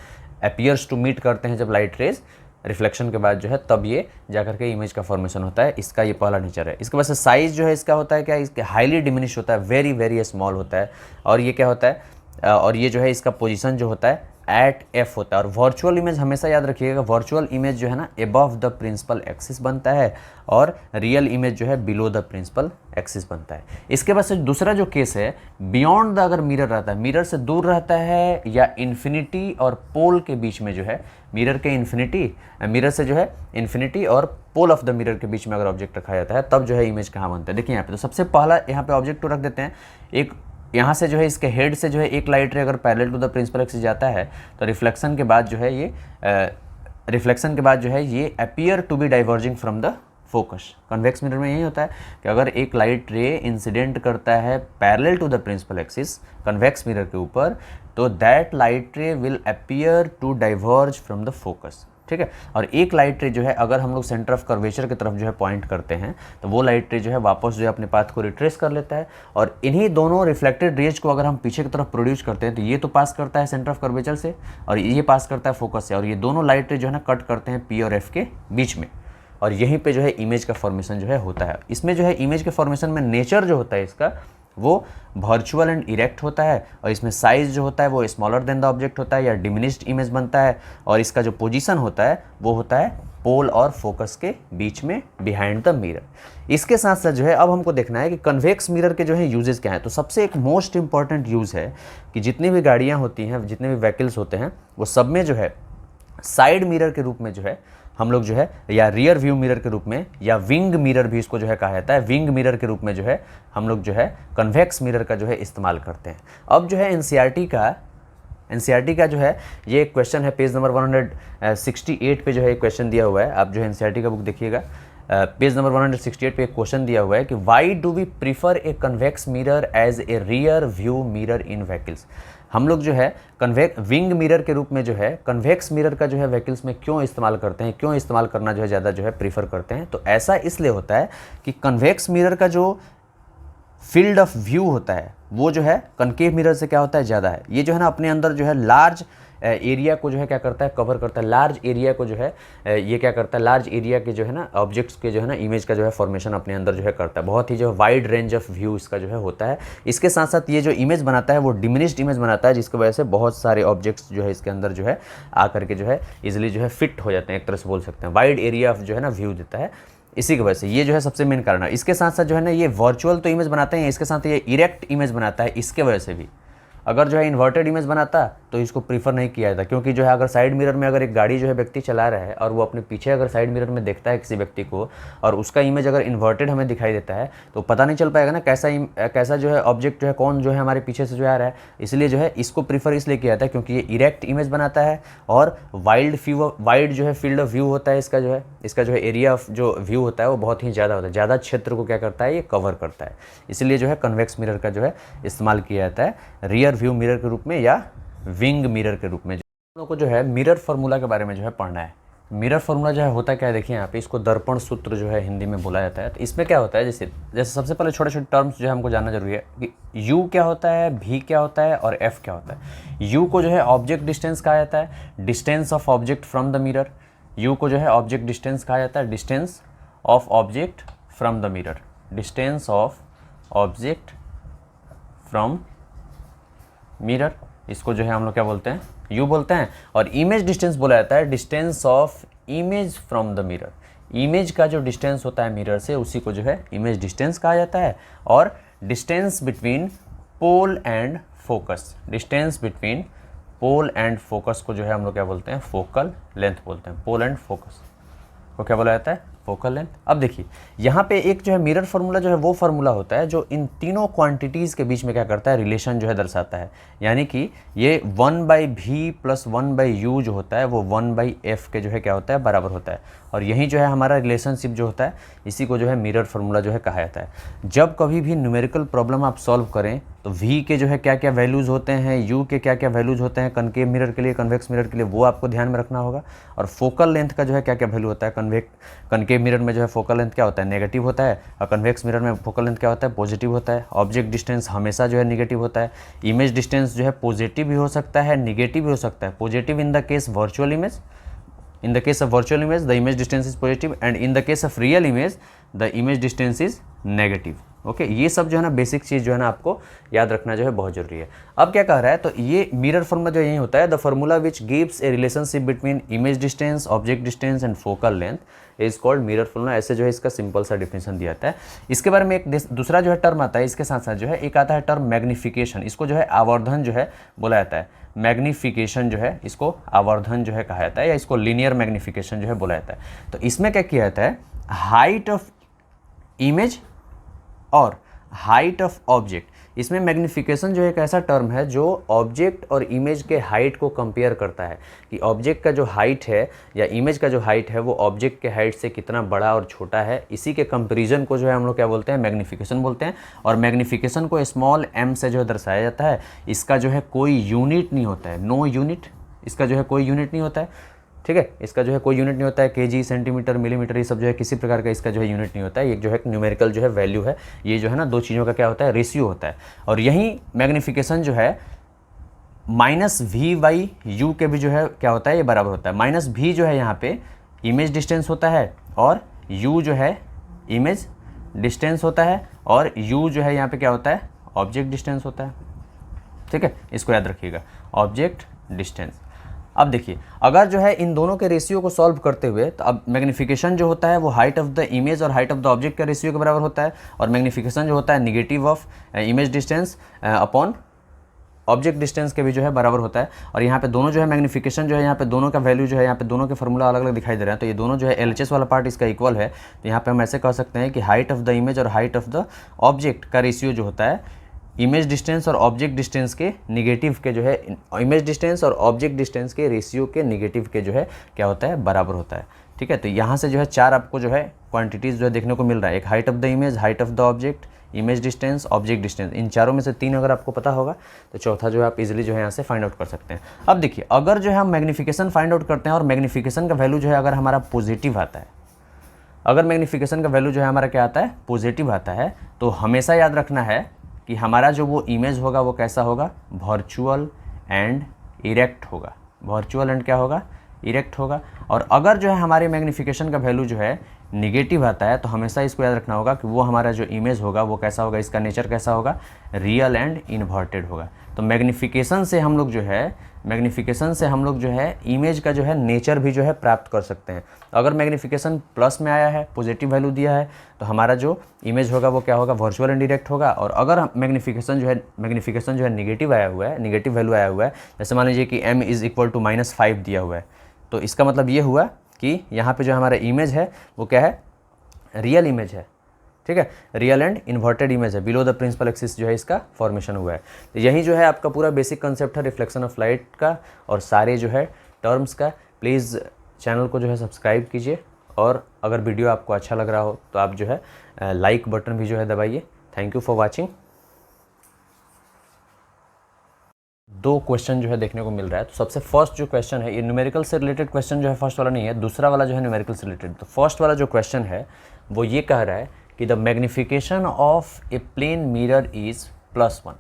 अपीयर्स टू मीट करते हैं जब लाइट रेज रिफ्लेक्शन के बाद जो है तब ये जाकर के इमेज का फॉर्मेशन होता है। इसका ये पहला नेचर है। इसके बाद से साइज़ जो है इसका होता है क्या, इसके हाईली डिमिनिश होता है, वेरी वेरी स्मॉल होता है। और ये क्या होता है, और ये जो है इसका पोजीशन जो होता है एट एफ होता है। और वर्चुअल इमेज हमेशा याद रखिएगा, वर्चुअल इमेज जो है ना एबव द प्रिंसिपल एक्सिस बनता है और रियल इमेज जो है बिलो द प्रिंसिपल एक्सिस बनता है। इसके बाद से दूसरा जो केस है, बियॉन्ड द अगर मिरर रहता है, मिरर से दूर रहता है या इन्फिनिटी और पोल के बीच में जो है, मिरर से जो है इन्फिनिटी और पोल ऑफ द मिरर के बीच में अगर ऑब्जेक्ट रखा जाता है तब जो है इमेज कहाँ बनता है। देखिए यहाँ पे तो सबसे पहला यहाँ पे ऑब्जेक्ट को रख देते हैं। एक यहाँ से जो है इसके हेड से जो है एक लाइट रे अगर parallel to the principal axis जाता है तो रिफ्लेक्शन के बाद जो है ये appear to be diverging from the focus. Convex mirror में यही होता है कि अगर एक लाइट रे इंसिडेंट करता है parallel to the principal axis convex mirror के ऊपर तो that light ray will appear to diverge from the focus. ठीक है, और एक लाइट रे जो है अगर हम लोग सेंटर ऑफ कर्वेचर की तरफ जो है पॉइंट करते हैं तो वो लाइट रे जो है वापस जो है अपने पाथ को रिट्रेस कर लेता है। और इन्हीं दोनों रिफ्लेक्टेड रेज को अगर हम पीछे की तरफ प्रोड्यूस करते हैं तो ये तो पास करता है सेंटर ऑफ कर्वेचर से और ये पास करता है फोकस से, और ये दोनों लाइट रे जो है ना कट करते हैं पी और एफ के बीच में, और यहीं पे जो है इमेज का फॉर्मेशन जो है होता है। इसमें जो है इमेज के फॉर्मेशन में नेचर जो होता है इसका वो वर्चुअल एंड इरेक्ट होता है, और इसमें साइज जो होता है वो स्मॉलर देन द ऑब्जेक्ट होता है या डिमिनिश्ड इमेज बनता है, और इसका जो पोजीशन होता है वो होता है पोल और फोकस के बीच में बिहाइंड द मिरर। इसके साथ साथ जो है अब हमको देखना है कि कन्वेक्स मिरर के जो है यूजेस क्या हैं। तो सबसे एक मोस्ट इंपॉर्टेंट यूज़ है कि जितनी भी गाड़ियाँ होती हैं, जितने भी व्हीकल्स होते हैं, वो सब में जो है साइड मिरर के रूप में जो है हम लोग जो है, या रियर व्यू मिरर के रूप में, या विंग मिरर भी इसको जो है कहा जाता है, विंग मिरर के रूप में जो है हम लोग जो है कन्वेक्स मिरर का जो है इस्तेमाल करते हैं। अब जो है एनसीईआरटी का जो है ये एक क्वेश्चन है, पेज नंबर 168 पे जो है एक क्वेश्चन दिया हुआ है। आप जो है एनसीईआरटी का बुक देखिएगा, पेज नंबर 168 पे एक क्वेश्चन दिया हुआ है कि why do we prefer a convex mirror as a rear view mirror in vehicles. हम लोग जो है विंग मिरर के रूप में जो है कन्वेक्स मिरर का जो है व्हीकल्स में क्यों इस्तेमाल करते हैं, क्यों इस्तेमाल करना जो है ज़्यादा जो है प्रीफर करते हैं। तो ऐसा इसलिए होता है कि कन्वेक्स मिरर का जो फील्ड ऑफ व्यू होता है वो जो है कनकेव मिरर से क्या होता है, ज़्यादा है। ये जो है ना अपने अंदर जो है लार्ज एरिया को जो है क्या करता है, कवर करता है। लार्ज एरिया को जो है ये क्या करता है, लार्ज एरिया के जो है ना ऑब्जेक्ट्स के जो है ना इमेज का जो है फॉर्मेशन अपने अंदर जो है करता है। बहुत ही जो है वाइड रेंज ऑफ व्यू इसका जो है होता है। इसके साथ साथ ये जो इमेज बनाता है वो डिमिनिश्ड इमेज बनाता है, जिसकी वजह से बहुत सारे ऑब्जेक्ट्स जो है इसके अंदर जो है आकर के जो है इजिली जो है फिट हो जाते हैं, एक तरह से बोल सकते हैं। वाइड एरिया ऑफ जो है ना व्यू देता है, इसी की वजह से ये जो है सबसे मेन कारण है। इसके साथ साथ जो है ना ये वर्चुअल तो इमेज बनाते हैं, इसके साथ ये इरेक्ट इमेज बनाता है। इसके वजह से भी अगर जो है इन्वर्टेड इमेज बनाता तो इसको प्रीफर नहीं किया जाता, क्योंकि जो है अगर साइड मिरर में अगर एक गाड़ी जो है व्यक्ति चला रहा है और वो अपने पीछे अगर साइड मिरर में देखता है किसी व्यक्ति को और उसका इमेज अगर इन्वर्टेड हमें दिखाई देता है तो पता नहीं चल पाएगा ना कैसा जो है ऑब्जेक्ट जो है कौन जो है हमारे पीछे से जो आ रहा है। इसलिए जो है इसको प्रीफर इसलिए किया जाता है क्योंकि ये इरेक्ट इमेज बनाता है और वाइड जो है फील्ड ऑफ व्यू होता है। इसका जो है एरिया ऑफ जो व्यू होता है वो बहुत ही ज़्यादा होता है, ज़्यादा क्षेत्र को क्या करता है, ये कवर करता है। इसलिए जो है कन्वेक्स मिरर का जो है इस्तेमाल किया जाता है रियर व्यू मिरर के रूप में या विंग मिरर के रूप में। हम लोग को जो है मिरर फार्मूला के बारे में जो है पढ़ना है। मिरर फार्मूला जो है होता क्या है, देखिए यहाँ पे इसको दर्पण सूत्र जो है हिंदी में बोला जाता है। तो इसमें क्या होता है, जैसे सबसे पहले छोटे छोटे टर्म्स जो है हमको जानना जरूरी है कि u क्या होता है, v क्या होता है और f क्या होता है। u को जो है ऑब्जेक्ट डिस्टेंस कहा जाता है, distance of object from the mirror. u को जो है ऑब्जेक्ट डिस्टेंस कहा जाता है, distance of object from the mirror, distance of object from mirror. इसको जो है हम लोग क्या बोलते हैं, यू बोलते हैं। और इमेज डिस्टेंस बोला जाता है distance of image from the mirror. Image का जो डिस्टेंस होता है मिरर से उसी को जो है इमेज डिस्टेंस कहा जाता है। और distance between pole and focus, distance between pole and focus को जो है हम लोग क्या बोलते हैं, फोकल लेंथ बोलते हैं। पोल एंड फोकस को क्या बोला जाता है, फोकल लेंथ। अब देखिए यहाँ पे एक जो है मिरर फार्मूला जो है वो फार्मूला होता है जो इन तीनों क्वांटिटीज़ के बीच में क्या करता है, रिलेशन जो है दर्शाता है। यानी कि ये 1/v + 1/u जो होता है वो 1/f के जो है क्या होता है, बराबर होता है। और यही जो है हमारा रिलेशनशिप जो होता है इसी को जो है मिरर फार्मूला जो है कहा जाता है। जब कभी भी न्यूमेरिकल प्रॉब्लम आप सॉल्व करें तो v के जो है क्या क्या वैल्यूज़ होते हैं, u के क्या क्या वैल्यूज़ होते हैं कनकेव मिरर के लिए, कन्वेक्स मिरर के लिए, वो आपको ध्यान में रखना होगा। और फोकल लेंथ का जो है क्या क्या वैल्यू होता है, कनकेव मिरर में जो है फोकल लेंथ क्या होता है, नेगेटिव होता है। और कन्वेक्स मिरर में फोकल लेंथ क्या होता है, पॉजिटिव होता है। ऑब्जेक्ट डिस्टेंस हमेशा जो है नेगेटिव होता है। इमेज डिस्टेंस जो है पॉजिटिव भी हो सकता है, नेगेटिव भी हो सकता है। Positive in the case virtual image, in the case of virtual image the image distance is positive and in the case of real image the image distance is negative। Okay ये सब जो है ना basic चीज़ जो है ना आपको याद रखना जो है बहुत जरूरी है। अब क्या कह रहा है, तो ये मिरर फार्मूला जो यही होता है, the formula which gives A relationship between image distance, object distance and focal length is called mirror formula. ऐसे जो है इसका सिंपल सा डिफिनेशन दिया जाता है। इसके बारे में एक दूसरा जो है टर्म आता है, इसके साथ साथ जो है एक आता है टर्म मैग्निफिकेशन। इसको जो है आवर्धन जो है बोला जाता है। मैग्निफिकेशन जो है इसको आवर्धन जो है कहा जाता है, या इसको लीनियर मैग्निफिकेशन जो है बोला जाता है। तो इसमें क्या किया जाता है, हाइट ऑफ इमेज और हाइट ऑफ ऑब्जेक्ट, इसमें मैग्निफिकेशन जो एक ऐसा टर्म है जो ऑब्जेक्ट और इमेज के हाइट को कंपेयर करता है कि ऑब्जेक्ट का जो हाइट है या इमेज का जो हाइट है वो ऑब्जेक्ट के हाइट से कितना बड़ा और छोटा है। इसी के कंपैरिजन को जो है हम लोग क्या बोलते हैं, मैग्निफिकेशन बोलते हैं। और मैग्निफिकेशन को स्मॉल m से जो है दर्शाया जाता है। इसका जो है कोई यूनिट नहीं होता है, नो यूनिट, इसका जो है कोई यूनिट नहीं होता है। ठीक है, इसका जो है कोई यूनिट नहीं होता है, केजी, सेंटीमीटर, मिलीमीटर, ये सब जो है किसी प्रकार का इसका जो है यूनिट नहीं होता है। ये जो है न्यूमेरिकल जो है वैल्यू है, ये जो है ना दो चीज़ों का क्या होता है, रेशियो होता है। और यही मैग्निफिकेशन जो है -v/u के भी जो है क्या होता है, ये बराबर होता है। -v जो है यहाँ पे इमेज डिस्टेंस होता है और u जो है इमेज डिस्टेंस होता है और u जो है यहाँ पे क्या होता है, ऑब्जेक्ट डिस्टेंस होता है। ठीक है, इसको याद रखिएगा, ऑब्जेक्ट डिस्टेंस। अब देखिए, अगर जो है इन दोनों के रेशियो को सॉल्व करते हुए, तो अब मैग्नीफिकेशन जो होता है वो हाइट ऑफ द इमेज और हाइट ऑफ द ऑब्जेक्ट के रेशियो के बराबर होता है, और मैग्नीफिकेशन जो होता है negative of image distance upon object distance के भी जो है बराबर होता है। और यहाँ पे दोनों जो है मैग्नीफिकेशन जो है, यहाँ पे दोनों का वैल्यू जो है, यहाँ पे दोनों के फॉर्मूला अलग अलग दिखाई दे रहे हैं, तो ये दोनों जो है LHS वाला पार्ट इसका इक्वल है। तो यहाँ पे हम ऐसे कह सकते हैं कि हाइट ऑफ द इमेज और हाइट ऑफ द ऑब्जेक्ट का रेशियो जो होता है इमेज डिस्टेंस और ऑब्जेक्ट डिस्टेंस के निगेटिव के जो है, इमेज डिस्टेंस और ऑब्जेक्ट डिस्टेंस के रेशियो के निगेटिव के जो है क्या होता है, बराबर होता है। ठीक है, तो यहाँ से जो है 4 आपको जो है क्वांटिटीज़ जो है देखने को मिल रहा है, एक height of the image, height of the object, image distance, object distance. इन चारों में से 3 अगर आपको पता होगा तो चौथा जो है आप इजीली जो है यहाँ से फाइंड आउट कर सकते हैं। अब देखिए, अगर जो है हम मैग्नीफिकेशन फाइंड आउट करते हैं और मैग्नीफिकेशन का वैल्यू जो है अगर हमारा पॉजिटिव आता है, अगर मैग्नीफिकेशन का वैल्यू जो है हमारा क्या आता है, पॉजिटिव आता है, तो हमेशा याद रखना है कि हमारा जो वो इमेज होगा वो कैसा होगा, वर्चुअल एंड इरेक्ट होगा। वर्चुअल एंड क्या होगा, इरेक्ट होगा। और अगर जो है हमारे मैग्नीफिकेशन का वैल्यू जो है निगेटिव आता है, तो हमेशा इसको याद रखना होगा कि वो हमारा जो इमेज होगा वो कैसा होगा, इसका नेचर कैसा होगा, रियल एंड इन्वर्टेड होगा। तो मैग्नीफिकेशन से हम लोग जो है इमेज का जो है नेचर भी जो है प्राप्त कर सकते हैं। अगर मैग्नीफिकेशन प्लस में आया है, पॉजिटिव वैल्यू दिया है, तो हमारा जो इमेज होगा वो क्या होगा, वर्चुअल एंड डायरेक्ट होगा। और अगर मैग्नीफिकेशन जो है निगेटिव आया हुआ है, निगेटिव वैल्यू आया हुआ है, जैसे मान लीजिए कि m इज़ इक्वल टू -5 दिया हुआ है, तो इसका मतलब ये हुआ कि यहाँ पे जो हमारा इमेज है वो क्या है, रियल इमेज है। ठीक है, रियल एंड इन्वर्टेड इमेज है, बिलो द प्रिंसिपल एक्सिस जो है इसका फॉर्मेशन हुआ है। तो यही जो है आपका पूरा बेसिक कंसेप्ट है रिफ्लेक्शन ऑफ लाइट का और सारे जो है टर्म्स का। प्लीज़ चैनल को जो है सब्सक्राइब कीजिए, और अगर वीडियो आपको अच्छा लग रहा हो तो आप जो है लाइक बटन भी जो है दबाइए। Thank you for watching. 2 question जो है देखने को मिल रहा है। तो सबसे फर्स्ट जो क्वेश्चन है, ये न्यूमेरिकल से रिलेटेड क्वेश्चन जो है, फर्स्ट वाला नहीं है, दूसरा वाला जो है न्यूमेरिकल से रिलेटेड। तो फर्स्ट वाला जो क्वेश्चन है वो ये कह रहा है कि the magnification of a plane mirror is +1।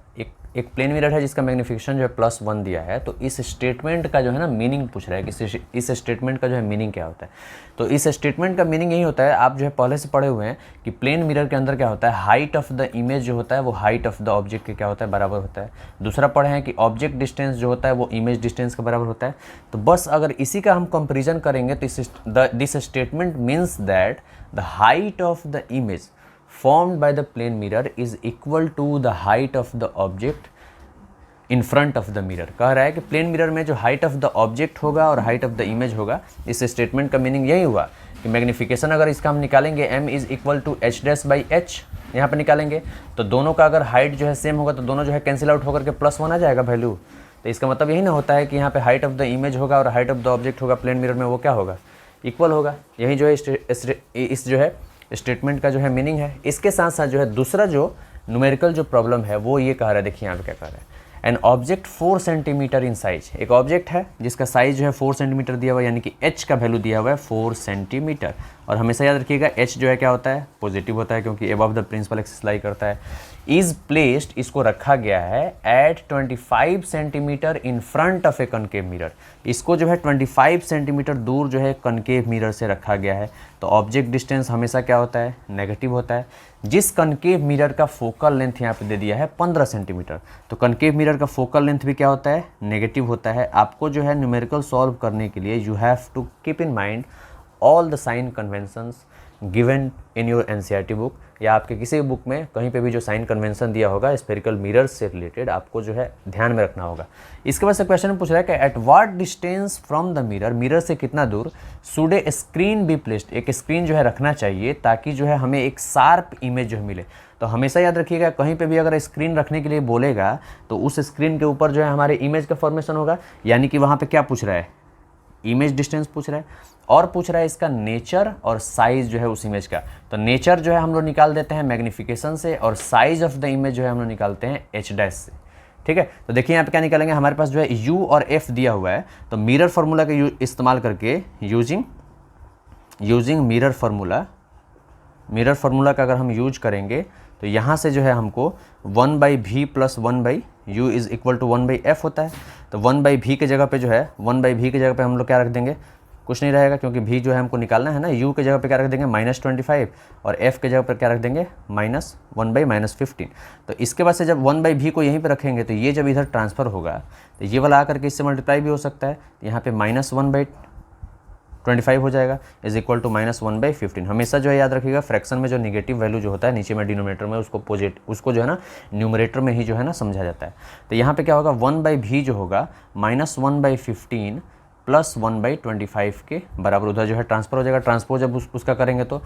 एक प्लेन मिरर है जिसका मैग्नीफिकेशन जो है +1 दिया है। तो इस स्टेटमेंट का जो है ना मीनिंग पूछ रहा है कि इस स्टेटमेंट का जो है मीनिंग क्या होता है। तो इस स्टेटमेंट का मीनिंग यही होता है, आप जो है पहले से पढ़े हुए हैं कि प्लेन मिरर के अंदर क्या होता है, हाइट ऑफ द इमेज जो होता है वो हाइट ऑफ द ऑब्जेक्ट के क्या होता है, बराबर होता है। दूसरा पढ़े हैं कि ऑब्जेक्ट डिस्टेंस जो होता है वो इमेज डिस्टेंस के बराबर होता है। तो बस अगर इसी का हम कंपेरिजन करेंगे तो this statement means that the height of the image formed by the plane mirror is equal to the height of the object in front of the mirror। कह रहा है कि प्लेन मिरर में जो हाइट ऑफ द ऑब्जेक्ट होगा और height of the image होगा, इस स्टेटमेंट का मीनिंग यही हुआ कि मैग्नीफिकेशन अगर इसका हम निकालेंगे m is equal to h'/h, यहाँ पर निकालेंगे तो दोनों का अगर हाइट जो है सेम होगा तो दोनों जो है कैंसिल आउट होकर के +1 आ जाएगा वैल्यू। तो इसका मतलब यही ना होता है कि यहाँ पे हाइट ऑफ द इमेज होगा और हाइट ऑफ द ऑब्जेक्ट होगा प्लेन मिरर में, वो क्या होगा, इक्वल होगा। यही जो है इस जो है स्टेटमेंट का जो है मीनिंग है। इसके साथ साथ जो है दूसरा जो न्यूमेरिकल जो प्रॉब्लम है वो ये कह रहा है, देखिए यहाँ पे क्या कह रहा है, an object 4 centimetre in size. एक ऑब्जेक्ट है जिसका साइज जो है 4 सेंटीमीटर दिया हुआ है, यानी कि h का वैल्यू दिया हुआ है 4 सेंटीमीटर। और हमेशा याद रखिएगा h जो है क्या होता है, पॉजिटिव होता है, क्योंकि above the principal axis lie करता है। इज प्लेस्ड, इसको रखा गया है at 25 centimetre in front of a concave mirror. इसको जो है 25 सेंटीमीटर दूर जो है कनकेव मिरर से रखा गया है। तो ऑब्जेक्ट डिस्टेंस हमेशा क्या होता है, नेगेटिव होता है। जिस कनकेव मिरर का फोकल लेंथ यहाँ पे दे दिया है 15 सेंटीमीटर, तो कनकेव मिरर का फोकल लेंथ भी क्या होता है, नेगेटिव होता है। आपको जो है न्यूमेरिकल सॉल्व करने के लिए you have to keep in mind all the sign conventions given in your NCERT book, या आपके किसी भी बुक में कहीं पे भी जो साइन कन्वेंशन दिया होगा स्फेरिकल मिरर से रिलेटेड, आपको जो है ध्यान में रखना होगा। इसके बाद से क्वेश्चन पूछ रहा है कि at what distance from the mirror, mirror से कितना दूर should A screen be placed, एक स्क्रीन जो है रखना चाहिए ताकि जो है हमें एक शार्प इमेज जो है मिले। तो हमेशा याद रखिएगा कहीं पे भी अगर स्क्रीन रखने के लिए बोलेगा तो उस स्क्रीन के ऊपर जो है हमारे इमेज का फॉर्मेशन होगा, यानी कि वहाँ पे क्या पूछ रहा है, इमेज डिस्टेंस पूछ रहा है, और पूछ रहा है इसका नेचर और साइज जो है उस इमेज का। तो नेचर जो है हम लोग निकाल देते हैं मैग्नीफिकेशन से, और साइज ऑफ द इमेज जो है हम लोग निकालते हैं h' से। ठीक है, तो देखिए यहाँ पे क्या निकालेंगे, हमारे पास जो है u और f दिया हुआ है, तो मिरर फार्मूला का इस्तेमाल करके यूजिंग मिरर फार्मूला का अगर हम यूज करेंगे तो यहाँ से जो है हमको 1/v + 1/u is equal to 1/f होता है। तो 1/v के जगह पे जो है 1/v के जगह पे हम लोग क्या रख देंगे, कुछ नहीं रहेगा, क्योंकि भी जो है हमको निकालना है ना, u के जगह पे क्या रख देंगे -25 और f के जगह पर क्या रख देंगे -1/-15। तो इसके बाद से जब 1/v को यहीं पे रखेंगे तो ये जब इधर ट्रांसफ़र होगा तो ये वाला आकर के इससे मल्टीप्लाई भी हो सकता है, तो यहाँ पे -1/25 हो जाएगा इज इक्वल टू -1/15। हमेशा जो है याद रखिएगा फ्रैक्शन में जो नेगेटिव वैल्यू जो होता है नीचे में डिनोमिनेटर में उसको जो है ना न्यूमरेटर में ही जो है ना समझा जाता है। तो यहाँ पे क्या होगा 1/v जो होगा -1/15 प्लस 1/25 के बराबर उधर जो है ट्रांसफर हो जाएगा। ट्रांसपोज जब उसका करेंगे तो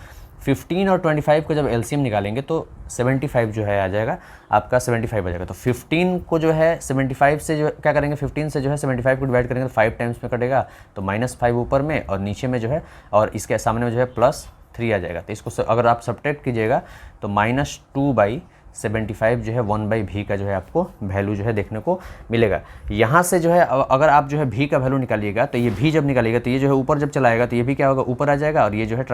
15 और 25 को जब एलसीएम निकालेंगे तो 75 जो है आ जाएगा, आपका 75 आ जाएगा। तो 15 को जो है 75 से जो क्या करेंगे, 15 से जो है 75 को डिवाइड करेंगे तो 5 टाइम्स में कटेगा, तो -5 ऊपर में और नीचे में जो है और इसके सामने में जो है +3 आ जाएगा। तो इसको अगर आप सब्ट्रैक्ट कीजिएगा तो -2/75 जो है 1/v का जो है आपको वैल्यू जो है देखने को मिलेगा। यहाँ से जो है अगर आप जो है v का वैल्यू निकालिएगा तो ये v जब निकालिएगा तो ये जो है ऊपर जब चलाएगा तो ये भी क्या होगा, ऊपर आ जाएगा और ये जो है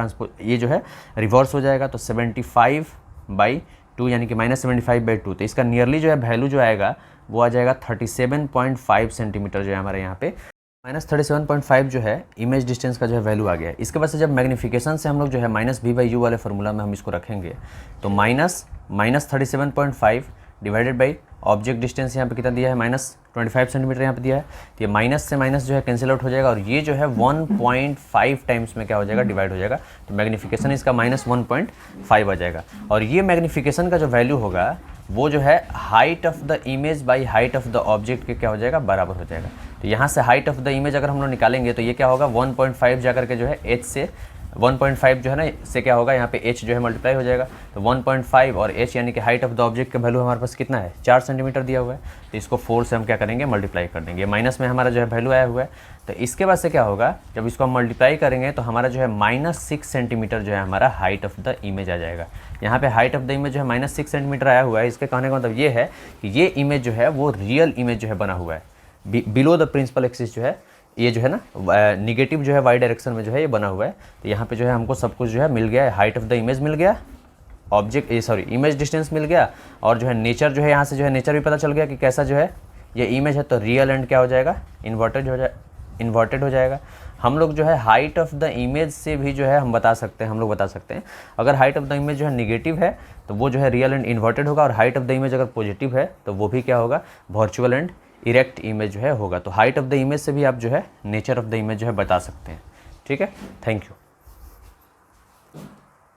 ये जो है रिवर्स हो जाएगा। तो 75/2 यानी कि -75/2। तो इसका नियरली जो है वैल्यू जो आएगा वो आ जाएगा 37.5 सेंटीमीटर जो है हमारे यहाँ पे -37.5 जो है इमेज डिस्टेंस का जो है वैल्यू आ गया है। इसके बाद से जब मैग्नीफिकेशन से हम लोग जो है -v/u वाले फार्मूला में हम इसको रखेंगे तो -37.5 डिवाइडेड बाई ऑब्जेक्ट डिस्टेंस यहाँ पे कितना दिया है -25 सेंटीमीटर यहाँ पे दिया है। तो ये माइनस से माइनस जो है कैंसिल आउट हो जाएगा और ये जो है 1.5 टाइम्स में क्या हो जाएगा, डिवाइड हो जाएगा। तो मैग्नीफिकेशन इसका -1.5 आ जाएगा और ये मैग्नीफिकेशन का जो वैल्यू होगा वो जो है height of the image by height of the object के क्या हो जाएगा, बराबर हो जाएगा। तो यहाँ से हाइट ऑफ द इमेज अगर हम लोग निकालेंगे तो ये क्या होगा 1.5 जाकर के जो है h से 1.5 जो है ना से क्या होगा यहाँ पे h जो है मल्टीप्लाई हो जाएगा। तो 1.5 और h यानी कि हाइट ऑफ द ऑब्जेक्ट का वैल्यू हमारे पास कितना है 4 सेंटीमीटर दिया हुआ है। तो इसको 4 से हम क्या करेंगे, मल्टीप्लाई कर देंगे। माइनस में हमारा जो है वैल्यू आया हुआ है। तो इसके बाद से क्या होगा, जब इसको हम मल्टीप्लाई करेंगे तो हमारा जो है -6 सेंटीमीटर जो है हमारा हाइट ऑफ द इमेज आ जाएगा। यहाँ पे हाइट ऑफ द इमेज जो है -6 सेंटीमीटर आया हुआ है। इसके कहने का मतलब ये है कि ये इमेज जो है वो रियल इमेज जो है बना हुआ है। बिलो द प्रिंसिपल एक्सिस जो है ये जो है ना निगेटिव जो है वाई डायरेक्शन में जो है ये बना हुआ है। तो यहाँ पे जो है हमको सब कुछ जो है मिल गया है, हाइट ऑफ द इमेज मिल गया, इमेज डिस्टेंस मिल गया और जो है नेचर जो है यहाँ से जो है नेचर भी पता चल गया कि कैसा जो है ये इमेज है। तो रियल एंड क्या हो जाएगा, इन्वर्टेड हो जाएगा। हम लोग जो है हाइट ऑफ द इमेज से भी जो है हम बता सकते हैं, अगर हाइट ऑफ द इमेज जो है निगेटिव है तो वो जो है रियल एंड इन्वर्टेड होगा, और हाइट ऑफ द इमेज अगर पॉजिटिव है तो वो भी क्या होगा, वर्चुअल एंड इरेक्ट इमेज जो है होगा। तो हाइट ऑफ द इमेज से भी आप जो है नेचर ऑफ द इमेज जो है बता सकते हैं। ठीक है, थैंक यू।